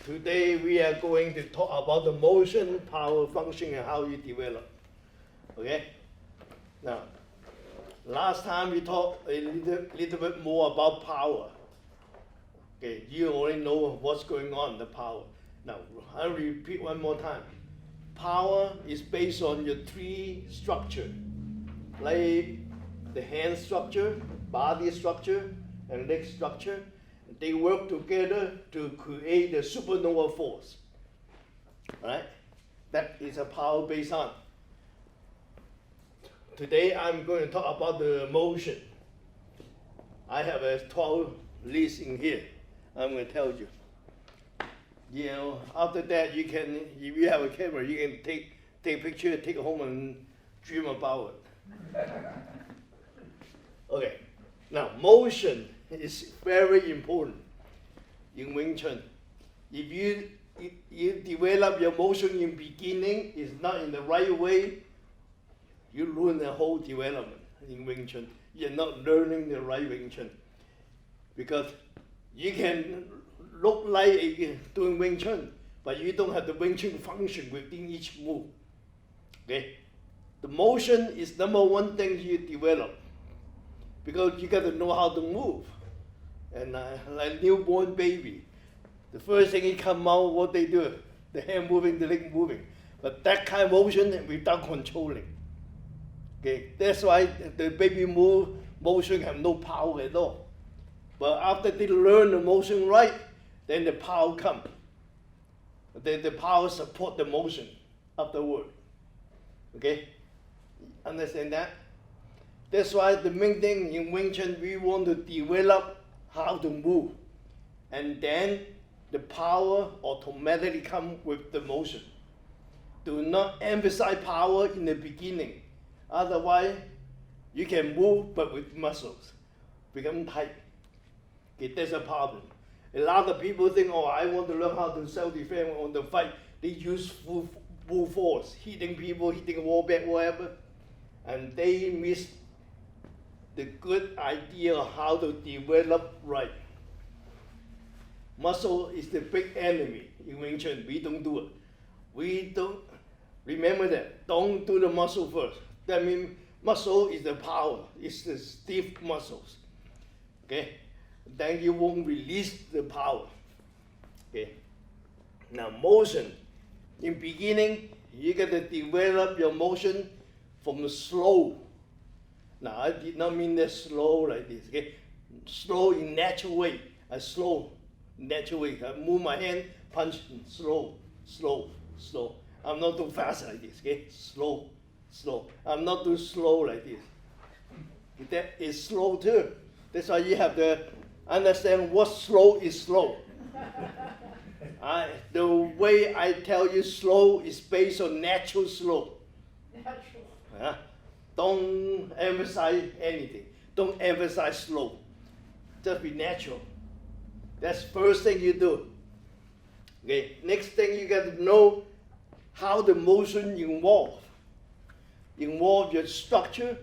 Today we are going to talk about the motion, power, function, and how you develop. Okay? Now, last time we talked a little bit more about power. Okay, you already know what's going on, the power. Now, I'll repeat one more time. Power is based on your three structure, like the hand structure, body structure, and leg structure. They work together to create the supernova force. All right? That is a power based on. Today I'm going to talk about the motion. I have a 12 list in here. I'm going to tell you. You know, after that you can, if you have a camera, you can take a picture, take it home and dream about it. Okay. Now motion is very important in Wing Chun. If you develop your motion in beginning, it's not in the right way, you ruin the whole development in Wing Chun. You're not learning the right Wing Chun. Because you can look like doing Wing Chun, but you don't have the Wing Chun function within each move. Okay? The motion is number one thing you develop. Because you got to know how to move. And like newborn baby, the first thing he come out, what they do, the hand moving, the leg moving. But that kind of motion without controlling. Okay, that's why the baby motion have no power at all. But after they learn the motion right, then the power come. Then the power support the motion afterward. Okay, understand that? That's why the main thing in Wing Chun, we want to develop how to move. And then the power automatically comes with the motion. Do not emphasize power in the beginning. Otherwise, you can move but with muscles. Become tight. Okay, that's a problem. A lot of people think, oh, I want to learn how to self-defend on the fight. They use full force, hitting people, hitting wall back, whatever. And they miss the good idea of how to develop right. Muscle is the big enemy in Wing Chun. We don't do it. We don't, remember that, don't do the muscle first. That means muscle is the power, it's the stiff muscles. Okay? Then you won't release the power. Okay? Now motion. In beginning, you got to develop your motion from the slow. Now, I did not mean that slow like this, okay? Slow in natural way. I slow, natural way. I move my hand, punch, slow, slow, slow. I'm not too fast like this, okay? Slow, slow. I'm not too slow like this. That is slow too. That's why you have to understand what slow is slow. The way I tell you slow is based on natural slow. Natural. Don't emphasize anything. Don't emphasize slow. Just be natural. That's the first thing you do. Okay. Next thing you got to know how the motion involve your structure.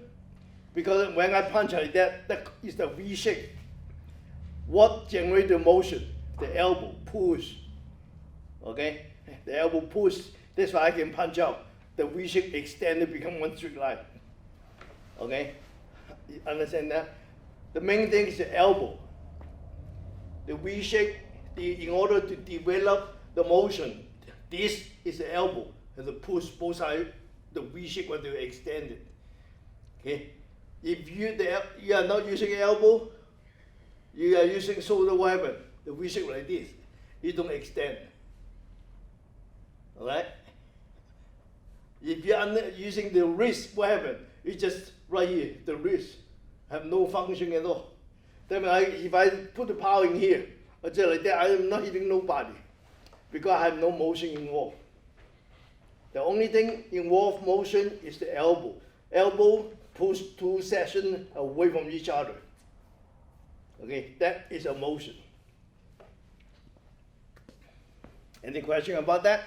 Because when I punch like that, that is the V shape. What generates the motion? The elbow push. Okay? The elbow push. That's why I can punch out. The V shape extended become one straight line. Okay? You understand that? The main thing is the elbow. The V shape, in order to develop the motion, this is the elbow. And the push both sides, the V shape when they extend it. Okay? If you are not using elbow, you are using shoulder weapon, the V shape like this. You don't extend. Alright? If you are not using the wrist weapon, it's just right here, the wrist, have no function at all. Then if I put the power in here, or just like that, I am not hitting nobody because I have no motion involved. The only thing involved motion is the elbow. Elbow push two sections away from each other. Okay, that is a motion. Any question about that?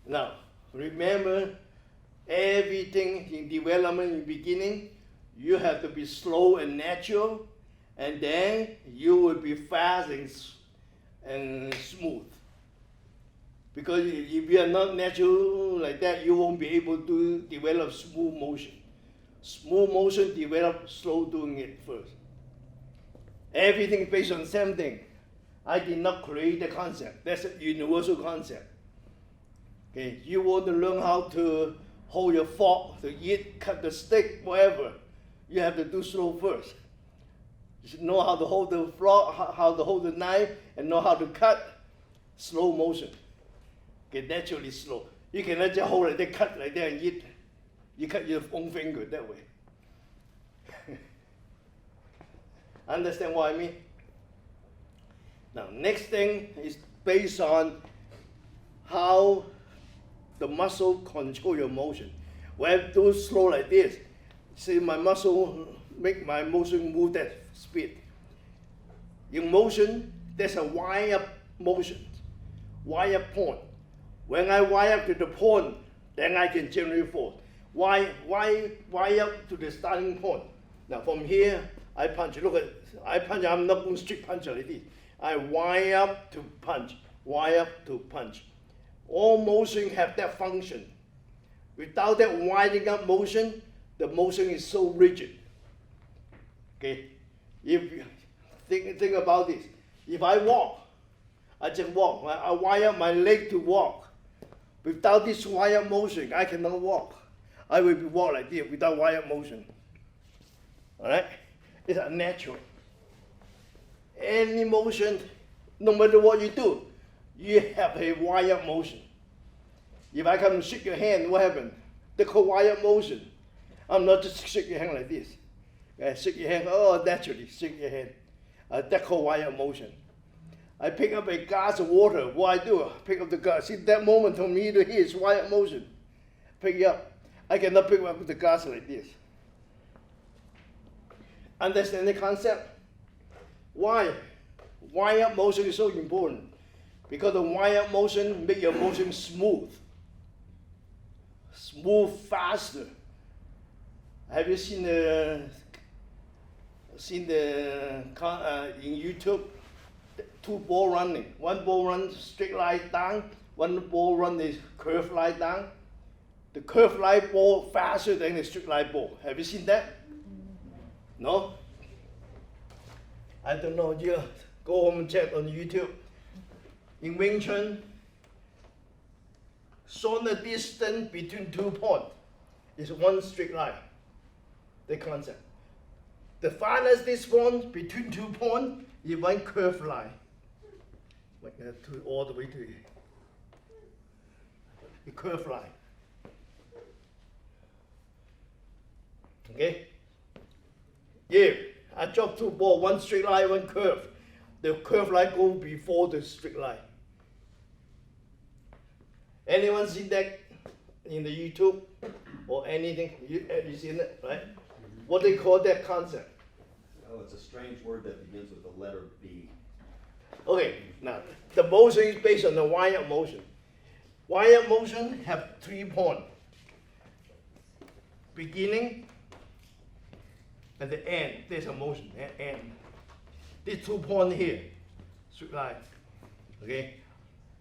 Now, remember, everything in development in beginning, you have to be slow and natural, and then you will be fast and smooth. Because if you are not natural like that, you won't be able to develop smooth motion. Smooth motion develop slow doing it first. Everything based on the same thing. I did not create the concept. That's a universal concept. Okay, you want to learn how to hold your fork, to eat, cut the steak, whatever. You have to do slow first. You should know how to hold the fork, how to hold the knife, and know how to cut. Slow motion. Okay, naturally slow. You cannot just hold it, then cut like that and eat. You cut your own finger that way. Understand what I mean? Now, next thing is based on how the muscle control your motion. When I do slow like this, see my muscle make my motion move that speed. In motion, there's a wire up motion, wire up point. When I wire up to the point, then I can generate force. Why up to the starting point? Now from here, I punch. Look at, I punch, I'm not going straight punch like this. I wire up to punch, wire up to punch. All motion have that function. Without that winding up motion, the motion is so rigid. Okay, if you think about this. If I walk, I just walk. I wire up my leg to walk. Without this wire motion, I cannot walk. I will be walk like this without wire motion. All right, it's unnatural. Any motion, no matter what you do, you have a wire motion. If I come and shake your hand, what happened? They call wire motion. I'm not just shake your hand like this. Shake your hand, oh, naturally, shake your hand. That called wire motion. I pick up a glass of water. What I do? I pick up the glass. See, that moment from me to here is wire motion. Pick it up. I cannot pick up the glass like this. Understand the concept? Why? Wire motion is so important. Because the wire motion make your motion smooth. Smooth faster. Have you seen in YouTube? Two ball running. One ball runs straight line down. One ball runs is curved line down. The curved line ball faster than the straight line ball. Have you seen that? No? I don't know. You go home and check on YouTube. In Wing Chun, shorter distance between 2 points is one straight line. The concept. The farthest distance between 2 points is one curved line. Like that, all the way to the curved line. Okay? Yeah, I drop 2 balls, one straight line, one curve. The curved line goes before the straight line. Anyone seen that in the YouTube or anything? Have you seen it, right? What they call that concept? Oh, it's a strange word that begins with the letter B. Okay, now the motion is based on the wire motion. Wire motion have 3 points. Beginning and the end. There's a motion, end. These 2 points here, straight line. Okay,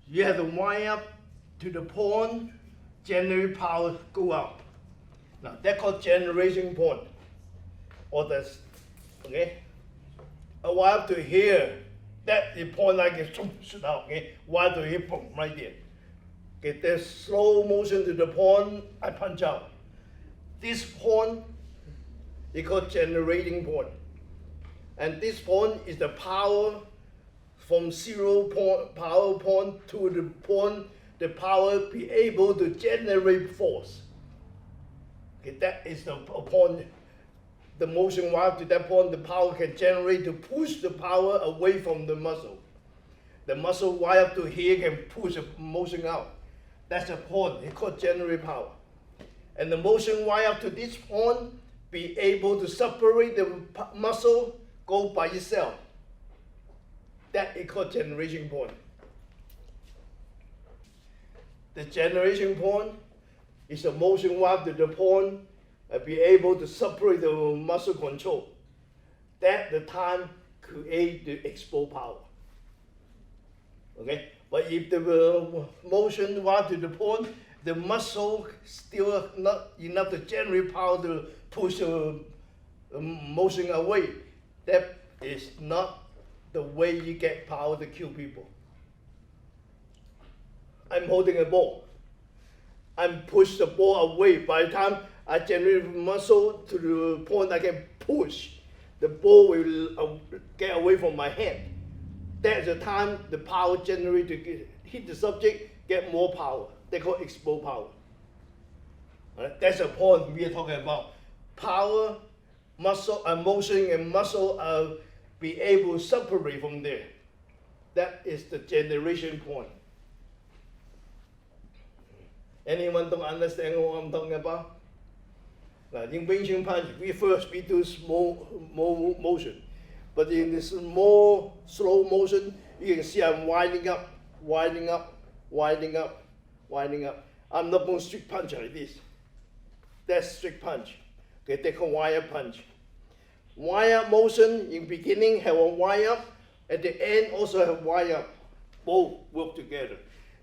you have to wire up to the point, generate power, go out. Now that's called generation point. Or that's, okay? A wire up to here, that the point like it shoot out, okay? Wire to here, boom, right there. Okay, there's slow motion to the point, I punch out. This point is called generating point. And this point is the power from 0 point, power point to the point the power be able to generate force. Okay, that is the point. The motion wire to that point, the power can generate to push the power away from the muscle. The muscle wire up to here can push the motion out. That's the point. It's called generate power. And the motion wire up to this point be able to separate the muscle, go by itself. That is called generation point. The generation point is a motion wire to the point and be able to separate the muscle control. That the time create the expo power. Okay, but if the motion one to the point, the muscle still not enough to generate power to push the motion away. That is not the way you get power to kill people. I'm holding a ball. I'm push the ball away. By the time I generate muscle to the point I can push, the ball will get away from my hand. That's the time the power generated to hit the subject, get more power. They call expo power. Right? That's the point we are talking about. Power, muscle, motion, and muscle are be able to separate from there. That is the generation point. Anyone don't understand what I'm talking about? Now, in Wing Chun punch, we do small motion. But in this more slow motion, you can see I'm winding up, winding up, winding up, winding up. I'm not going to strict punch like this. That's strict punch. Okay, they call wire punch. Wire motion in beginning have a wire up, at the end also have wire up. Both work together.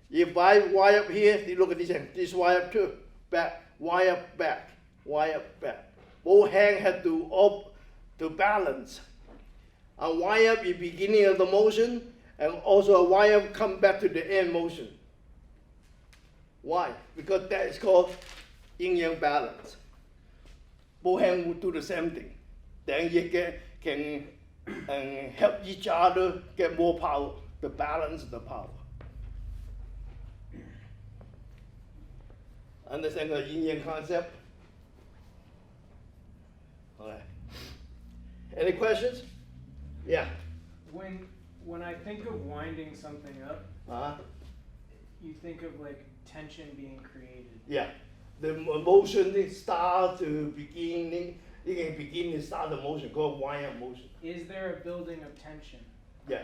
If I wire up here, you look at this wire up too. Back, wire up, back, wire up, back. Both hands have to up to balance. A wire up in beginning of the motion, and also a wire up come back to the end motion. Why? Because that is called yin-yang balance. Both hands will do the same thing. Then you can help each other get more power, to balance the power. Understand the yin-yang concept? All right. Any questions? Yeah. When I think of winding something up, you think of like tension being created. Yeah. The motion start to beginning. You can begin to start the motion called wind up motion. Is there a building of tension? Yeah.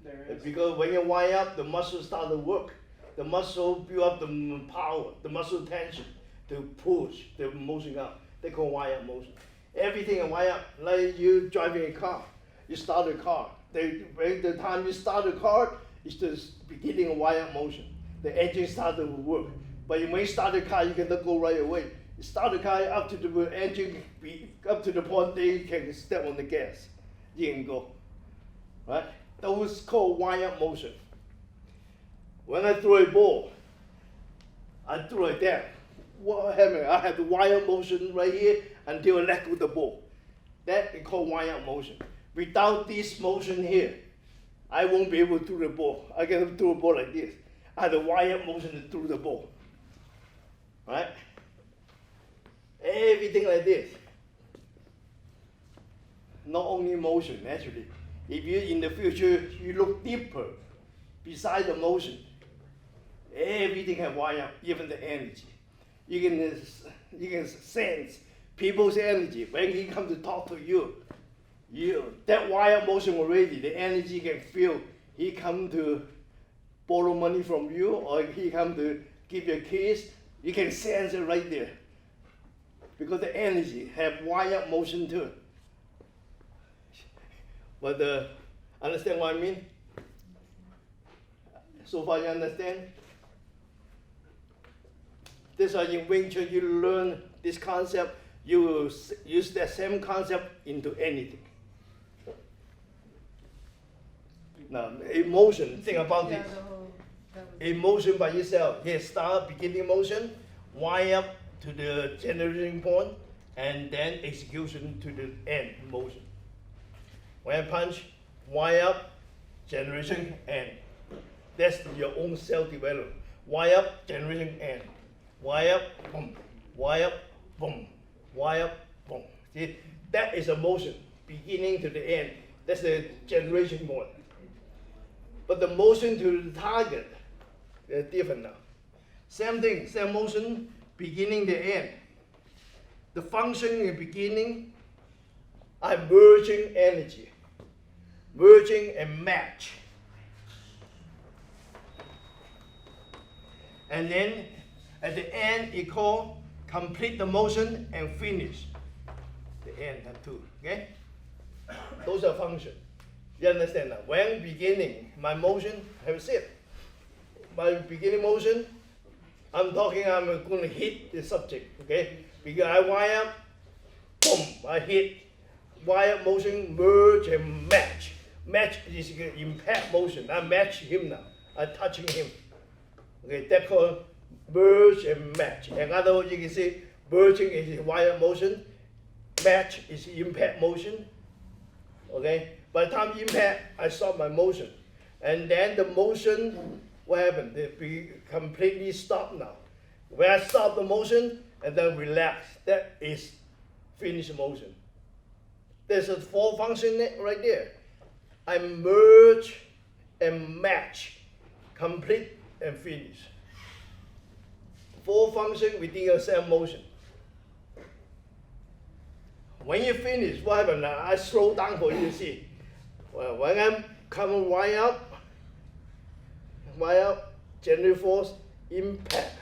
There is. Because when you wind up, the muscle start to work. The muscle build up the power, the muscle tension to push the motion up. They call wind up motion. Everything is wind up. Like you driving a car, you start a car. The time you start the car, it's the beginning of wind up motion. The engine start to work. But when you start the car, you cannot go right away. You start the car up to the engine, up to the point they can step on the gas. You can go. Right? Those called wind up motion. When I throw a ball, I throw it down. What happened? I have the wind up motion right here until I let go of the ball. That is called wind up motion. Without this motion here, I won't be able to throw the ball. I can throw a ball like this. I have the wind up motion to throw the ball. Right? Everything like this. Not only motion, actually. If you in the future you look deeper beside the motion, everything can wire up, even the energy. You can sense people's energy when he comes to talk to you. That wire motion already, the energy can feel. He come to borrow money from you, or he come to give you a kiss. You can sense it right there. Because the energy have wire motion too. But understand what I mean? So far you understand? This is in Wing Chun you learn this concept, you will use that same concept into anything. Now, emotion, think about this. Emotion by yourself. Here, start beginning motion, wind up to the generating point, and then execution to the end motion. When I punch, wind up, generation, end. That's your own self-development. Wind up, generation, end. Wind up, boom. Wind up, boom. Wind up, boom. See, that is a motion, beginning to the end. That's the generation point. But the motion to the target is different now. Same thing, same motion, beginning to end. The function in the beginning, I'm merging energy, merging and match. And then at the end, you call complete the motion and finish. The end have two, okay? Those are functions. You understand now? When beginning, my motion, have said, my beginning motion, I'm going to hit the subject, okay? Because I wire up, boom, I hit, wire up motion, merge and match. Match is impact motion. I match him now. I'm touching him. Okay, that's called merge and match. In other words, you can say merging is wire motion, match is impact motion. Okay, by the time impact, I stop my motion. And then the motion, what happened? It be completely stopped now. When I stop the motion and then relax, that is finish motion. There's a 4 function right there. I merge and match, complete and finish. 4 functions within the same motion. When you finish, what happens now? I slow down for you to see. Well, when I'm coming right up, generate force, impact.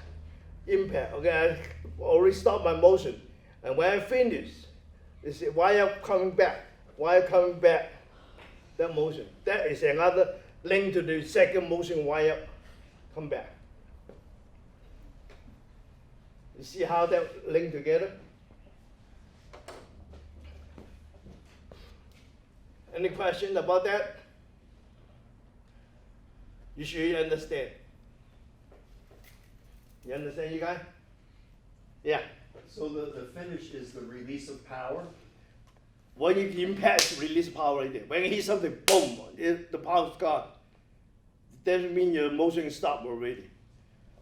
Okay, I already stopped my motion. And when I finish, you see wire coming back, that motion. That is another link to the second motion wire come back. You see how that link together? Any question about that? You should understand. You understand, you guys? Yeah. So the finish is the release of power? When you impact, release power right there. When you hit something, boom, the power's gone. Doesn't mean your motion stopped already.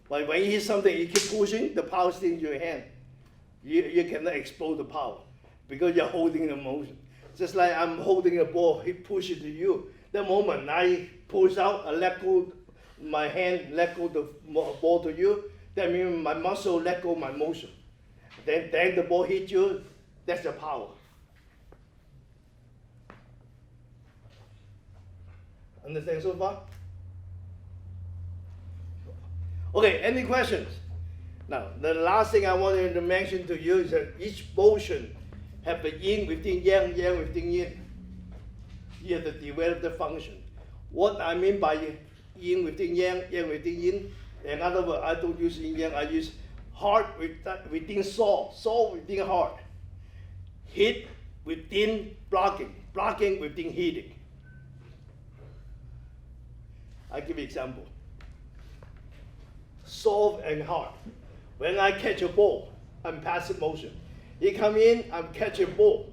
But when you hit something, you keep pushing, the power still in your hand. You cannot explode the power because you're holding the motion. Just like I'm holding a ball, he pushes to you. The moment I push out, I let go my hand, let go the ball to you, that means my muscle let go my motion. Then the ball hit you, that's the power. Understand so far? Okay, any questions? Now, the last thing I wanted to mention to you is that each motion have the yin within yang, yang within yin. You have to develop the function. What I mean by yin within yang, yang within yin, in other words, I don't use yin yang, I use heart within soul, soul within heart. Hit within blocking, blocking within hitting. I give you example. Soul and heart. When I catch a ball, I'm passive motion. You come in, I'm catching a ball.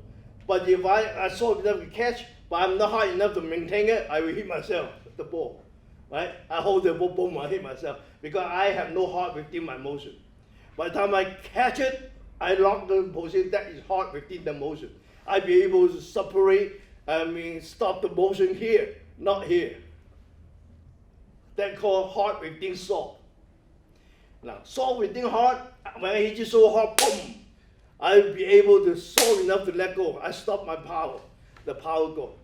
But if I soul enough to catch, but I'm not hard enough to maintain it, I will hit myself, the ball. Right? I hold the ball, boom, I hit myself. Because I have no heart within my motion. By the time I catch it, I lock the position, that is heart within the motion. I'll be able to separate, stop the motion here, not here. That's called heart within soul. Now, soul within heart, when I hit you so hard, boom, I'll be able to soul enough to let go. I stop my power. The power go.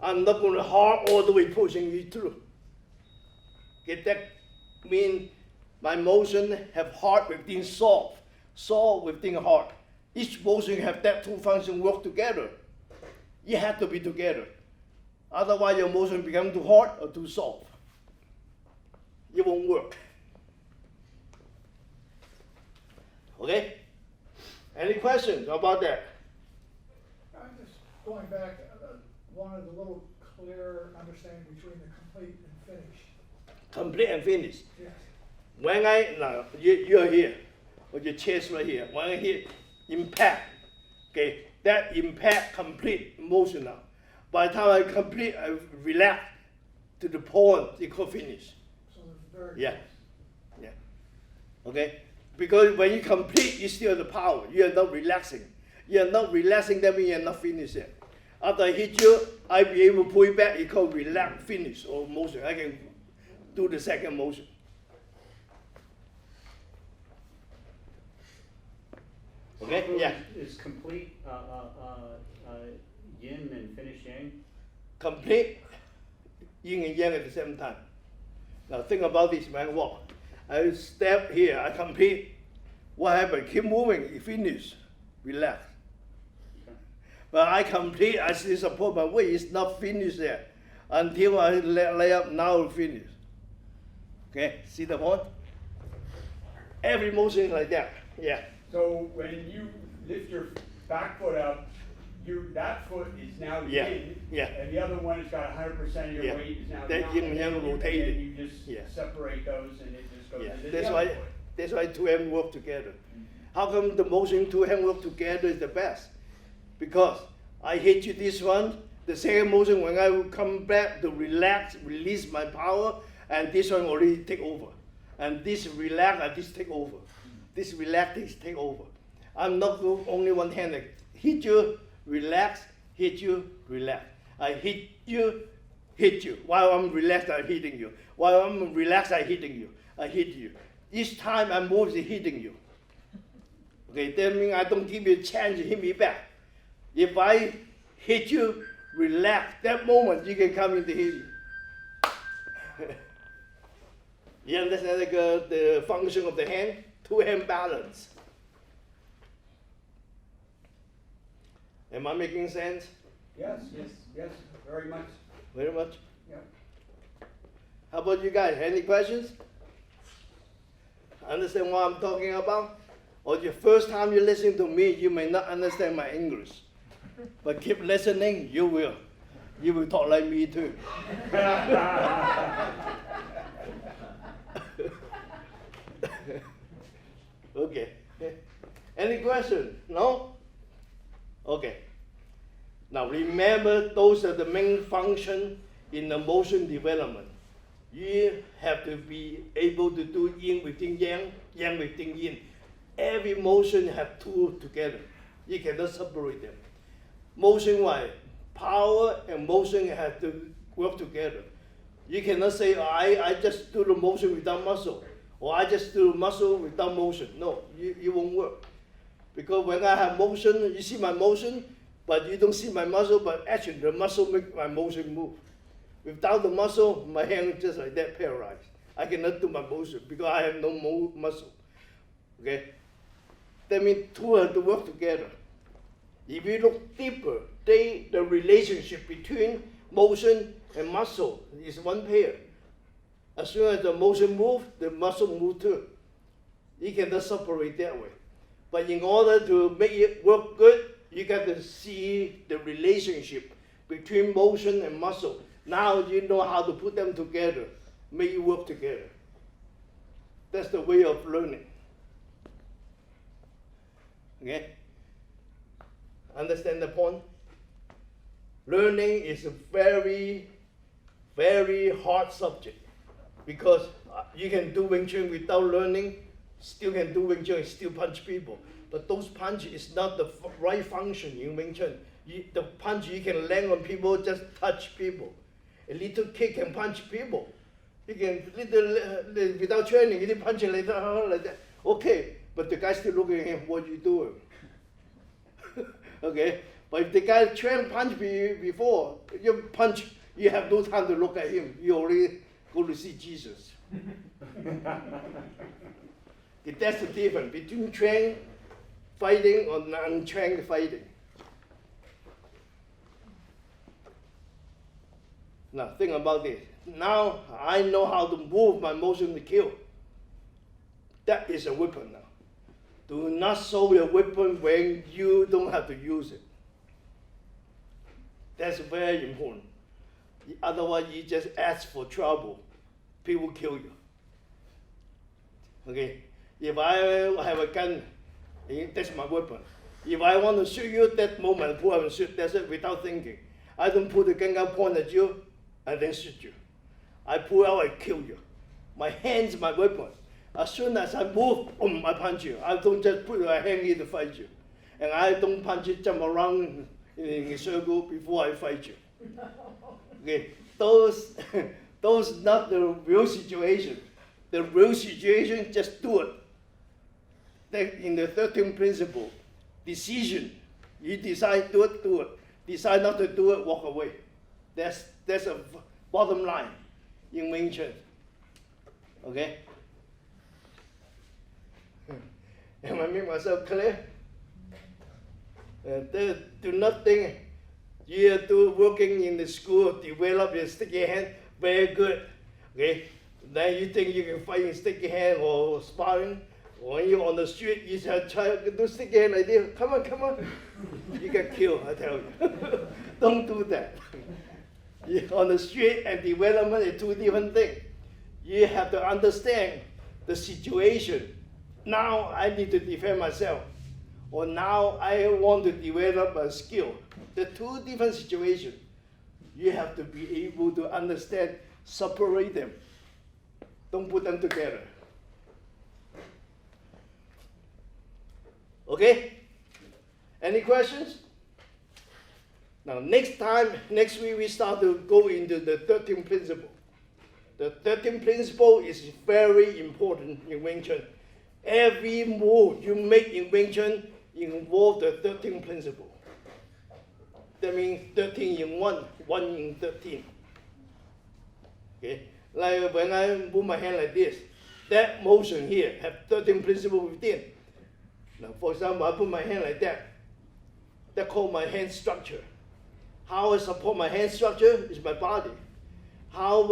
I'm not going to hard all the way pushing you through. Okay, that means my motion have heart within soul, soul within heart. Each motion have that 2 functions work together. You have to be together. Otherwise, your motion becomes too hard or too soft. It won't work. Okay? Any questions about that? I'm just going back, wanted a little clearer understanding between the complete and finish. Complete and finish. Yes. When you're here, with your chest right here. When I hit impact, okay, that impact complete motion now. By the time I complete, I relax to the point, it called finish. So it's very Yeah. Yeah. Okay? Because when you complete, you still have the power. You are not relaxing. You are not relaxing, that means you are not finished yet. After I hit you, I'll be able to pull it back. It's called relax, finish, or motion. I can do the second motion. Okay? So Yeah. Is complete yin and finish yang? Complete yin and yang at the same time. Now think about this when I walk. I step here, I complete. What happened? Keep moving, you finish, relax. Okay. But I complete, I still support my weight. It's not finished yet. Until I lay up, now it's finished. Okay, see the point? Every motion is like that. Yeah. So when you lift your back foot up, that foot is now Yeah, in, yeah. and the other one has got 100% of your Yeah. weight is now That down. yin and yang then you- rotated. and then you just Yeah. separate those, and it just goes Yeah, into that's the why other foot. that's why two hands work together. How come the motion two hands work together is the best? Because I hit you this one, the second motion when I will come back to relax, release my power, and this one already take over. And this relax and this take over. This relax, this take over. I'm not the only one hand that hit you, relax, hit you, relax. I hit you. While I'm relaxed, I'm hitting you. While I'm relaxed, I'm hitting you. I hit you. Each time I move, it's hitting you. Okay, that means I don't give you a chance to hit me back. If I hit you, relax, that moment you can come in to hit you. You understand the function of the hand? Two hand balance. Am I making sense? Yes, yes, very much. Very much. Yep. How about you guys? Any questions? Understand what I'm talking about? Or the first time you listen to me, you may not understand my English. But keep listening, you will. You will talk like me too. Okay. Any question? No? Okay. Now remember, those are the main function in the motion development. You have to be able to do yin within yang, yang within yin. Every motion have two together. You cannot separate them. Motion-wise, power and motion have to work together. You cannot say, oh, I just do the motion without muscle, or I just do muscle without motion. No, it won't work. Because when I have motion, you see my motion, but you don't see my muscle, but actually the muscle makes my motion move. Without the muscle, my hand is just like that, paralyzed. I cannot do my motion because I have no muscle. Okay? That means two have to work together. If you look deeper, the relationship between motion and muscle is one pair. As soon as the motion moves, the muscle moves too. You cannot separate that way. But in order to make it work good, you got to see the relationship between motion and muscle. Now you know how to put them together, make it work together. That's the way of learning. Okay? Understand the point? Learning is a very, very hard subject because you can do Wing Chun without learning, still can do Wing Chun, still punch people. But those punch is not the right function in Wing Chun. The punch you can land on people, just touch people. A little kid can punch people. You can without training, you can punch it like that. Okay, but the guy still looking at him, what are you doing? Okay, but if the guy trained punch before, you punch, you have no time to look at him. You already go to see Jesus. That's the difference between trained fighting or untrained fighting. Now think about this. Now I know how to move my motion to kill. That is a weapon now. Do not show your weapon when you don't have to use it. That's very important. Otherwise, you just ask for trouble. People kill you. Okay? If I have a gun, that's my weapon. If I want to shoot you, that moment, pull out and shoot. That's it, without thinking. I don't put the gun out, point at you, and then shoot you. I pull out and kill you. My hand's my weapon. As soon as I move, boom, I punch you. I don't just put my hand in to fight you. And I don't punch you, jump around in a circle before I fight you. Okay, those not the real situation. The real situation, just do it. In the 13th principle, decision. You decide, do it. Decide not to do it, walk away. That's a bottom line in Wing Chun. Okay? Am I making myself clear? Do not think you are working in the school, develop your sticky hand, very good. Okay? Then you think you can fight in sticky hand or sparring. When you're on the street, you try to do sticky hand like this. Come on, come on. You get killed, I tell you. Don't do that. On the street and development are two different things. You have to understand the situation. Now I need to defend myself. Or now I want to develop a skill. The two different situations. You have to be able to understand, separate them. Don't put them together. Okay? Any questions? Now next week we start to go into the 13th principle. The 13th principle is very important in Wing Chun. Every move you make in Wing Chun involves the 13th principle. That means 13 in 1, 1 in 13. Okay? Like when I move my hand like this, that motion here have 13 principles within. Now, for example, I put my hand like that. That called my hand structure. How I support my hand structure is my body. How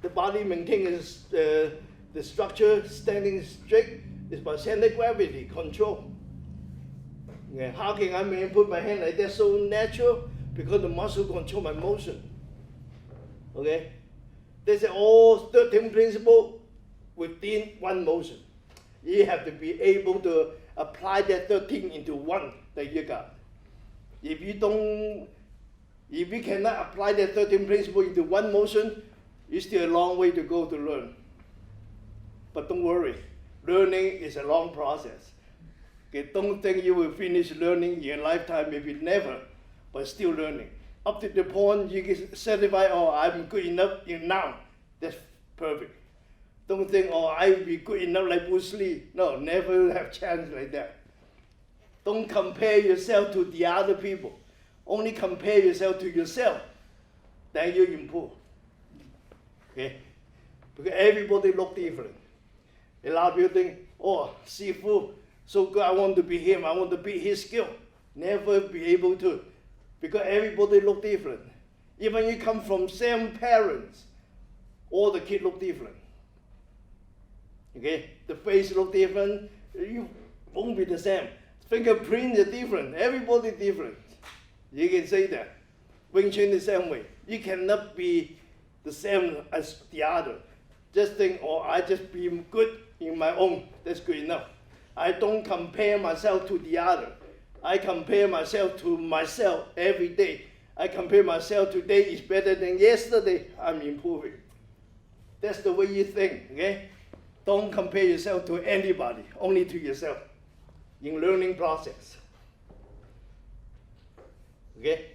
the body maintains the structure standing straight is by center of gravity control. Yeah, how can I put my hand like that so natural? Because the muscle control my motion. Okay? There's all 13 principles within one motion. You have to be able to apply that 13 into one that you got. If you cannot apply that 13 principle into one motion, it's still a long way to go to learn. But don't worry, learning is a long process. Okay, don't think you will finish learning in your lifetime, maybe never, but still learning. Up to the point you get certified, oh, I'm good enough now. That's perfect. Don't think, oh, I will be good enough like Bruce Lee. No, never have chance like that. Don't compare yourself to the other people. Only compare yourself to yourself. Then you improve. Okay? Because everybody look different. A lot of people think, oh, Sifu, so good, I want to be him. I want to beat his skill. Never be able to. Because everybody look different. Even you come from same parents, all the kids look different. Okay? The face look different. You won't be the same. Fingerprints are different. Everybody different. You can say that. Wing Chun the same way. You cannot be the same as the other. Just think, oh, I just be good in my own. That's good enough. I don't compare myself to the other. I compare myself to myself every day. I compare myself today is better than yesterday. I'm improving. That's the way you think, okay? Don't compare yourself to anybody, only to yourself in learning process. Okay?